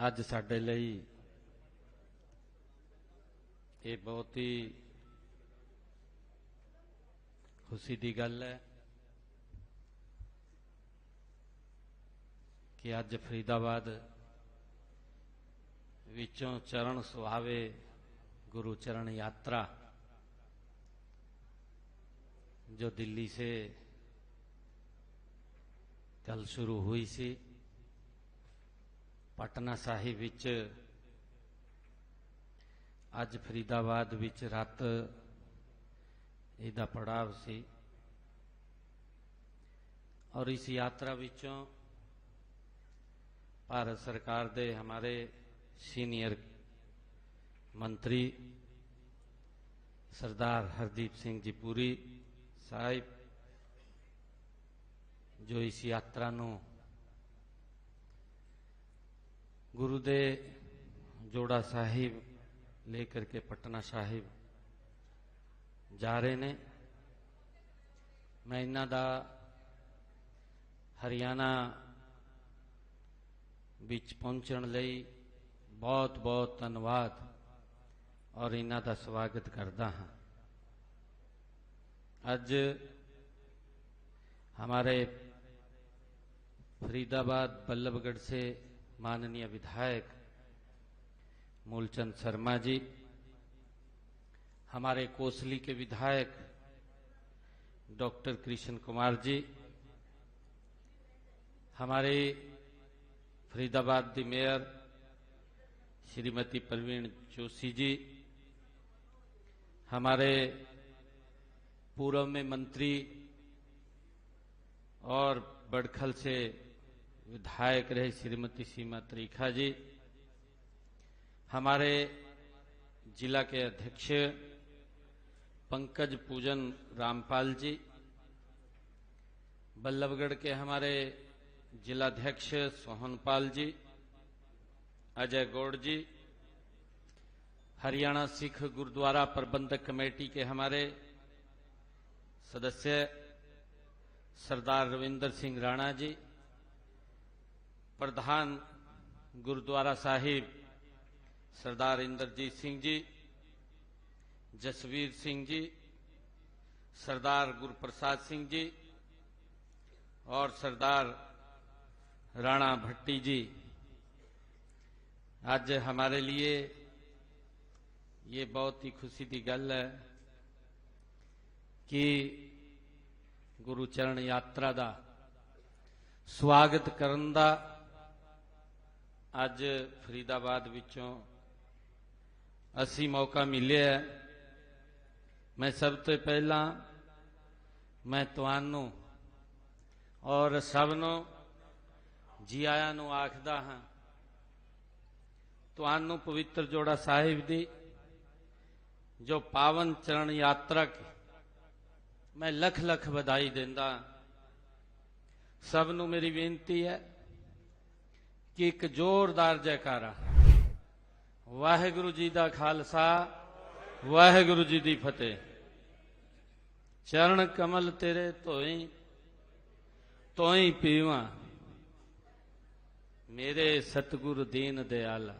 ਅੱਜ ਸਾਡੇ ਲਈ ਇਹ ਬਹੁਤ ਹੀ खुशी की गल है कि अज फरीदाबाद विचों चरण सुहावे गुरु चरण यात्रा जो दिल्ली से कल शुरू हुई सी, पटना साहिब विच अज फरीदाबाद विच रात इहदा पड़ाव सी और इस यात्रा विचों भारत सरकार दे हमारे सीनियर मंत्री सरदार हरदीप सिंह जी पुरी साहिब जो इस यात्रा नूं गुरु दे जोड़ा साहिब लेकर के पटना साहिब जा रहे ने। मैं इन्हां दा हरियाणा विच पहुंचण लई बहुत बहुत धन्यवाद और इन्हां दा स्वागत करदा हाँ। अज हमारे फरीदाबाद बल्लभगढ़ से माननीय विधायक मूलचंद शर्मा जी, हमारे कोसली के विधायक डॉक्टर कृष्ण कुमार जी, हमारे फरीदाबाद की मेयर श्रीमती प्रवीण जोशी जी, हमारे पूर्व में मंत्री और बड़खल से विधायक रहे श्रीमती सीमा त्रिखा जी, हमारे जिला के अध्यक्ष पंकज पूजन रामपाल जी, बल्लभगढ़ के हमारे जिलाध्यक्ष सोहनपाल जी, अजय गौड़ जी, हरियाणा सिख गुरुद्वारा प्रबंधक कमेटी के हमारे सदस्य सरदार रविंदर सिंह राणा जी, प्रधान गुरुद्वारा साहिब सरदार इंद्रजीत सिंह जी, जसवीर सिंह जी, सरदार गुरुप्रसाद सिंह जी और सरदार राणा भट्टी जी, आज हमारे लिए ये बहुत ही खुशी की गल है कि गुरुचरण यात्रा का स्वागत करन दा अज फरीदाबाद विचों असी मौका मिले है। मैं सब तो पहला मैं तुहानू और सबनों जी आया नू आखदा हाँ। तुहानू पवित्र जोड़ा साहिब दी जो पावन चरण यात्रा की मैं लख लख बधाई देंदा। सबनू मेरी बेनती है कि एक जोरदार जयकारा वाहिगुरु जी दा खालसा वाहिगुरु जी दी फतेह। चरण कमल तेरे तोई पीवा मेरे सतगुरु दीन दयाला।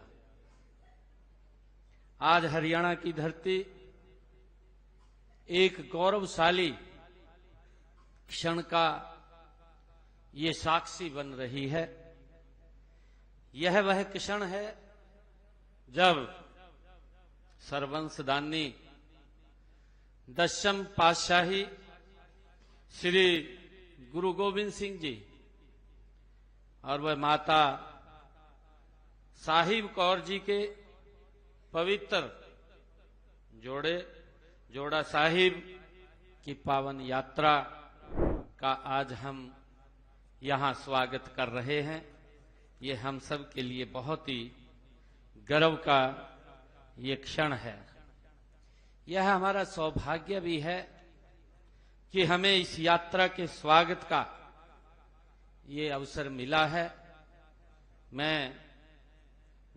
आज हरियाणा की धरती एक गौरवशाली क्षण का ये साक्षी बन रही है। यह वह क्षण है जब सर्वंशदानी दशम पातशाही श्री गुरु गोविंद सिंह जी और वह माता साहिब कौर जी के पवित्र जोड़ा साहिब की पावन यात्रा का आज हम यहाँ स्वागत कर रहे हैं। ये हम सब के लिए बहुत ही गर्व का ये क्षण है। यह हमारा सौभाग्य भी है कि हमें इस यात्रा के स्वागत का ये अवसर मिला है। मैं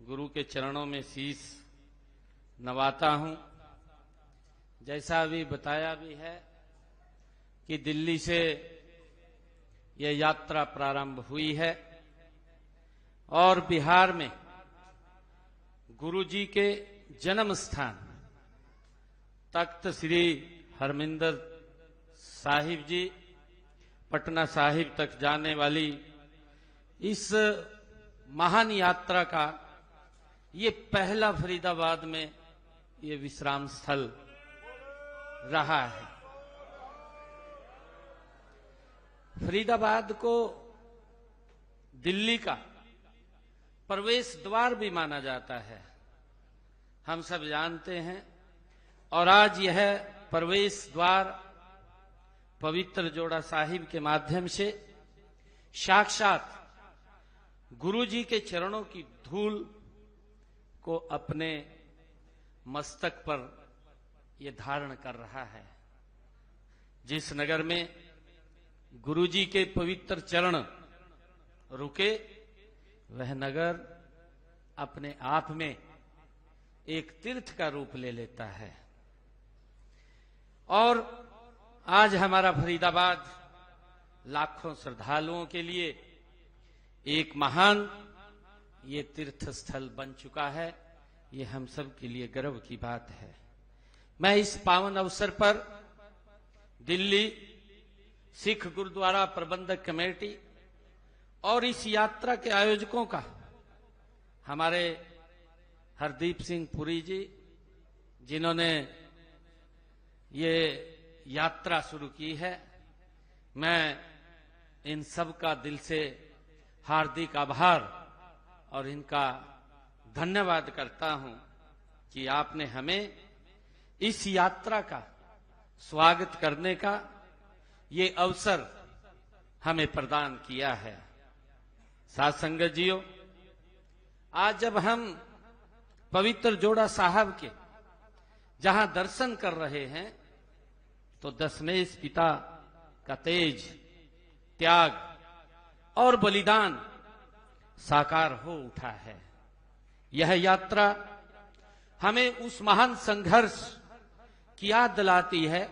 गुरु के चरणों में शीश नवाता हूं। जैसा अभी बताया भी है कि दिल्ली से यह यात्रा प्रारंभ हुई है और बिहार में गुरु जी के जन्म स्थान तख्त श्री हरमिंदर साहिब जी पटना साहिब तक जाने वाली इस महान यात्रा का ये पहला फरीदाबाद में ये विश्राम स्थल रहा है। फरीदाबाद को दिल्ली का प्रवेश द्वार भी माना जाता है, हम सब जानते हैं। और आज यह प्रवेश द्वार पवित्र जोड़ा साहिब के माध्यम से साक्षात गुरु जी के चरणों की धूल को अपने मस्तक पर यह धारण कर रहा है। जिस नगर में गुरु जी के पवित्र चरण रुके वह नगर अपने आप में एक तीर्थ का रूप ले लेता है। और आज हमारा फरीदाबाद लाखों श्रद्धालुओं के लिए एक महान ये तीर्थ स्थल बन चुका है। ये हम सब के लिए गर्व की बात है। मैं इस पावन अवसर पर दिल्ली सिख गुरुद्वारा प्रबंधक कमेटी और इस यात्रा के आयोजकों का, हमारे हरदीप सिंह पुरी जी जिन्होंने ये यात्रा शुरू की है, मैं इन सब का दिल से हार्दिक आभार और इनका धन्यवाद करता हूं कि आपने हमें इस यात्रा का स्वागत करने का ये अवसर हमें प्रदान किया है। साथ संगत जियो, आज जब हम पवित्र जोड़ा साहब के जहां दर्शन कर रहे हैं तो दशमेश पिता का तेज, त्याग और बलिदान साकार हो उठा है। यह यात्रा हमें उस महान संघर्ष की याद दिलाती है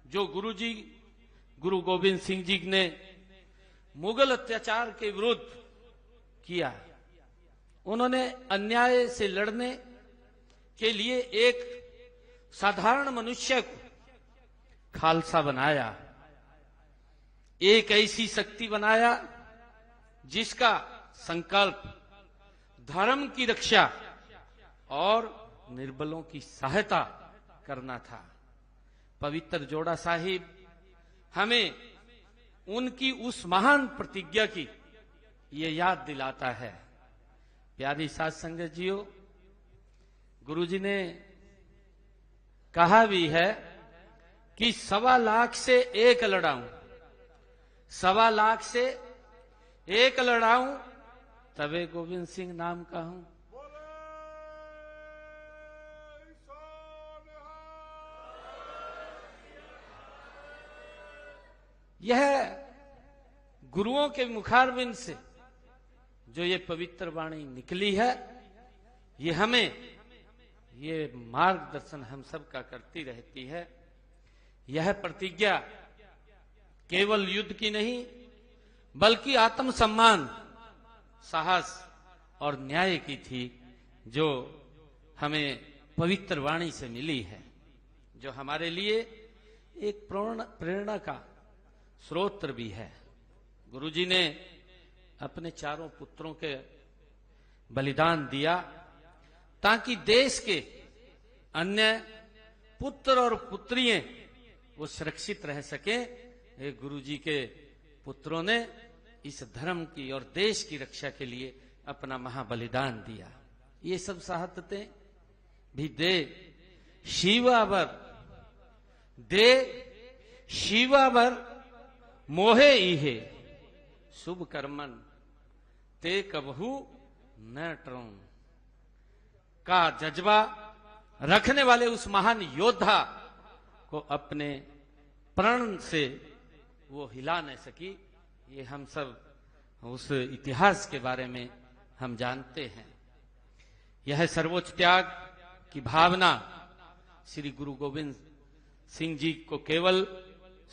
जो गुरु गोविंद सिंह जी ने मुगल अत्याचार के विरुद्ध किया। उन्होंने अन्याय से लड़ने के लिए एक साधारण मनुष्य को खालसा बनाया, एक ऐसी शक्ति बनाया जिसका संकल्प धर्म की रक्षा और निर्बलों की सहायता करना था। पवित्र जोड़ा साहिब हमें उनकी उस महान प्रतिज्ञा की ये याद दिलाता है। प्यारी साध संगत जियो, गुरुजी ने कहा भी है कि 1.25 लाख से एक लड़ाऊं, 1.25 लाख से एक लड़ाऊं तबे गोविंद सिंह नाम कहूं। यह गुरुओं के मुखारबिंद से जो ये पवित्र वाणी निकली है, ये हमें ये मार्गदर्शन हम सब का करती रहती है। यह प्रतिज्ञा केवल युद्ध की नहीं बल्कि आत्मसम्मान, साहस और न्याय की थी, जो हमें पवित्र वाणी से मिली है, जो हमारे लिए एक प्रेरणा का स्रोत भी है। गुरुजी ने अपने चारों पुत्रों के बलिदान दिया ताकि देश के अन्य पुत्र और पुत्रियां वो सुरक्षित रह सके। गुरुजी के पुत्रों ने इस धर्म की और देश की रक्षा के लिए अपना महाबलिदान दिया। ये सब शहादतें भी दे शिवावर मोहे इहे शुभ कर्मन ते कबहू न टरों का जज्बा रखने वाले उस महान योद्धा को अपने प्रण से वो हिला न सकी। ये हम सब उस इतिहास के बारे में हम जानते हैं। यह सर्वोच्च त्याग की भावना श्री गुरु गोविंद सिंह जी को केवल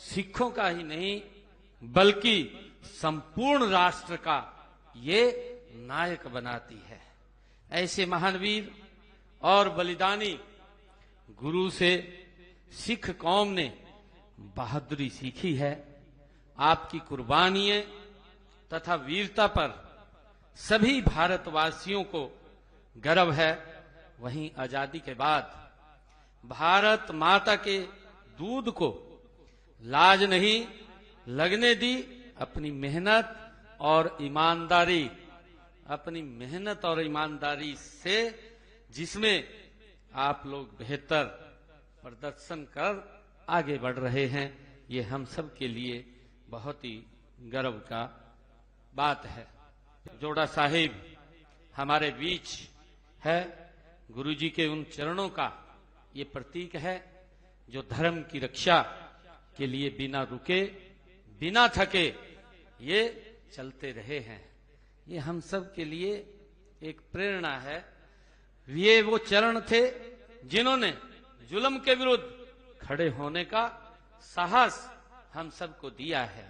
सिखों का ही नहीं बल्कि संपूर्ण राष्ट्र का ये नायक बनाती है। ऐसे महान वीर और बलिदानी गुरु से सिख कौम ने बहादुरी सीखी है। आपकी कुर्बानियां तथा वीरता पर सभी भारतवासियों को गर्व है। वहीं आजादी के बाद भारत माता के दूध को लाज नहीं लगने दी। अपनी मेहनत और ईमानदारी से जिसमें आप लोग बेहतर प्रदर्शन कर आगे बढ़ रहे हैं, ये हम सब के लिए बहुत ही गर्व का बात है। जोड़ा साहिब हमारे बीच है। गुरुजी के उन चरणों का ये प्रतीक है जो धर्म की रक्षा के लिए बिना रुके बिना थके ये चलते रहे हैं। ये हम सब के लिए एक प्रेरणा है। ये वो चरण थे जिन्होंने जुल्म के विरुद्ध खड़े होने का साहस हम सबको दिया है।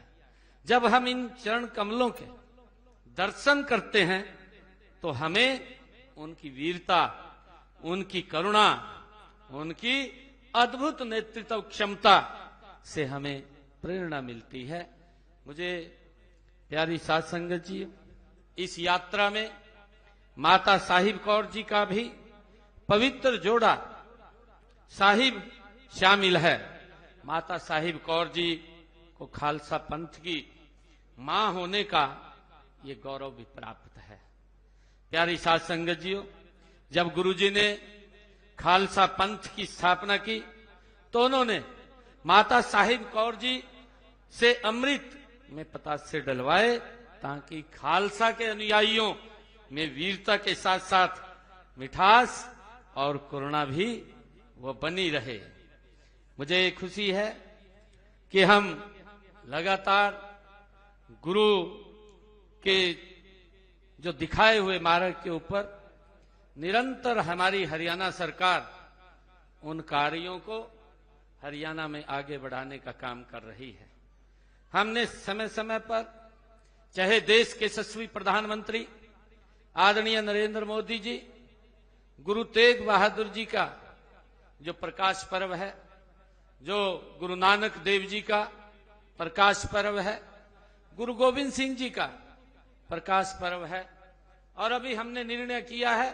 जब हम इन चरण कमलों के दर्शन करते हैं तो हमें उनकी वीरता, उनकी करुणा, उनकी अद्भुत नेतृत्व क्षमता से हमें प्रेरणा मिलती है। मुझे प्यारी साध संगत जी, इस यात्रा में माता साहिब कौर जी का भी पवित्र जोड़ा साहिब शामिल है। माता साहिब कौर जी को खालसा पंथ की मां होने का ये गौरव भी प्राप्त है। प्यारी साध संगत जी, जब गुरुजी ने खालसा पंथ की स्थापना की तो उन्होंने माता साहिब कौर जी से अमृत में पतासे डलवाए ताकि खालसा के अनुयायियों में वीरता के साथ साथ मिठास और करुणा भी वो बनी रहे। मुझे खुशी है कि हम लगातार गुरु के जो दिखाए हुए मार्ग के ऊपर निरंतर हमारी हरियाणा सरकार उन कार्यों को हरियाणा में आगे बढ़ाने का काम कर रही है। हमने समय समय पर चाहे देश के यशस्वी प्रधानमंत्री आदरणीय नरेंद्र मोदी जी, गुरु तेग बहादुर जी का जो प्रकाश पर्व है, जो गुरु नानक देव जी का प्रकाश पर्व है, गुरु गोविंद सिंह जी का प्रकाश पर्व है, और अभी हमने निर्णय किया है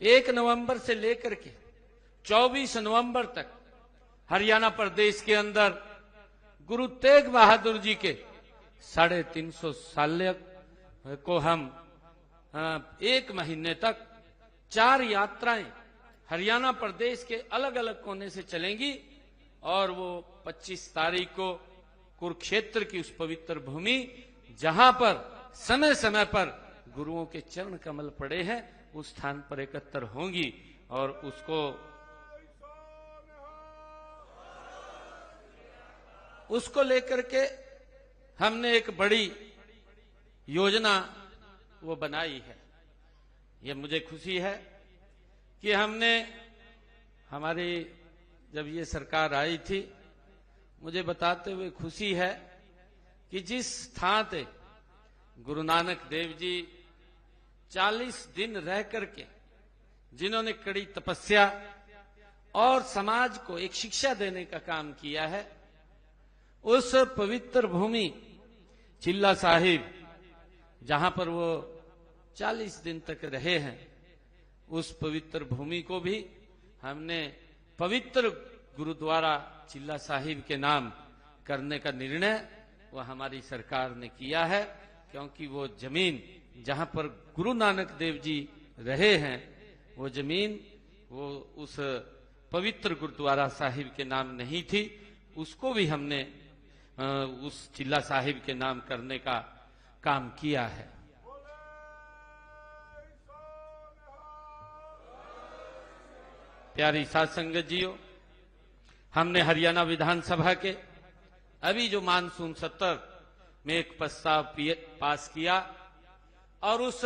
1 नवंबर से लेकर के 24 नवंबर तक हरियाणा प्रदेश के अंदर गुरु तेग बहादुर जी के 350 साल को हम 1 महीने तक 4 यात्राएं हरियाणा प्रदेश के अलग अलग कोने से चलेंगी और वो 25 तारीख को कुरुक्षेत्र की उस पवित्र भूमि जहां पर समय समय पर गुरुओं के चरण कमल पड़े हैं उस स्थान पर एकत्र होंगी और उसको लेकर के हमने एक बड़ी योजना वो बनाई है। ये मुझे खुशी है कि हमने हमारी जब ये सरकार आई थी, मुझे बताते हुए खुशी है कि जिस स्थान पे गुरु नानक देव जी 40 दिन रह करके जिन्होंने कड़ी तपस्या और समाज को एक शिक्षा देने का काम किया है, उस पवित्र भूमि चिल्ला साहिब जहां पर वो 40 दिन तक रहे हैं, उस पवित्र भूमि को भी हमने पवित्र गुरुद्वारा चिल्ला साहिब के नाम करने का निर्णय वह हमारी सरकार ने किया है, क्योंकि वो जमीन जहां पर गुरु नानक देव जी रहे हैं वो जमीन वो उस पवित्र गुरुद्वारा साहिब के नाम नहीं थी, उसको भी हमने उस चिल्ला साहिब के नाम करने का काम किया है। प्यारी साध संगत जीओ, हमने हरियाणा विधानसभा के अभी जो मानसून सत्र में एक प्रस्ताव पास किया और उस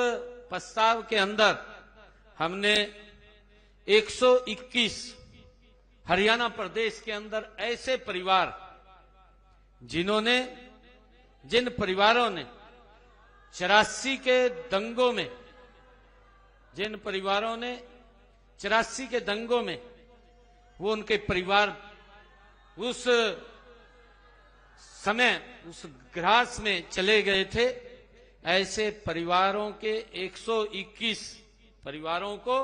प्रस्ताव के अंदर हमने 121 हरियाणा प्रदेश के अंदर ऐसे परिवार जिन परिवारों ने 84 के दंगों में जिन परिवारों ने 84 के दंगों में वो उनके परिवार उस समय उस ग्रास में चले गए थे, ऐसे परिवारों के 121 परिवारों को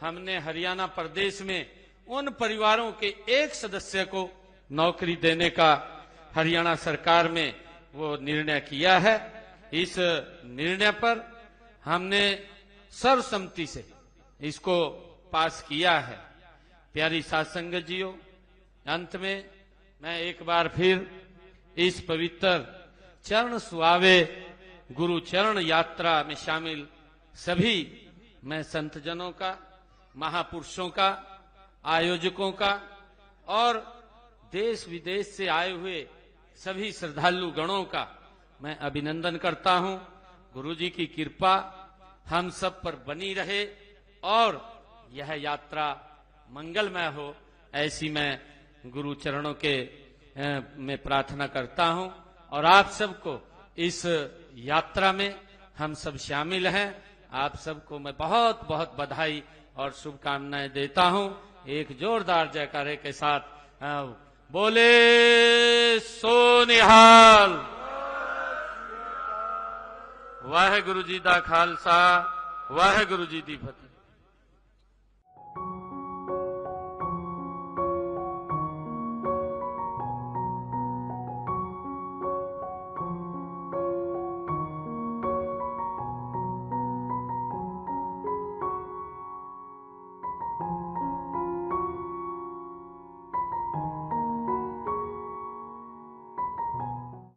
हमने हरियाणा प्रदेश में उन परिवारों के एक सदस्य को नौकरी देने का हरियाणा सरकार में वो निर्णय किया है। इस निर्णय पर हमने सर्वसम्मति से इसको पास किया है। प्यारी साध संगत जियो, अंत में मैं एक बार फिर इस पवित्र चरण सुहावे गुरु चरण यात्रा में शामिल सभी मैं संतजनों का, महापुरुषों का, आयोजकों का और देश विदेश से आए हुए सभी श्रद्धालु गणों का मैं अभिनंदन करता हूं। गुरु जी की कृपा हम सब पर बनी रहे और यह यात्रा मंगलमय हो, ऐसी मैं गुरु चरणों के में प्रार्थना करता हूं। और आप सबको इस यात्रा में हम सब शामिल हैं। आप सबको मैं बहुत बहुत बधाई और शुभकामनाएं देता हूं। एक जोरदार जयकारे के साथ बोले सो निहाल। वाहे गुरु जी दा खालसा, वाहे गुरु जी दी फतेह।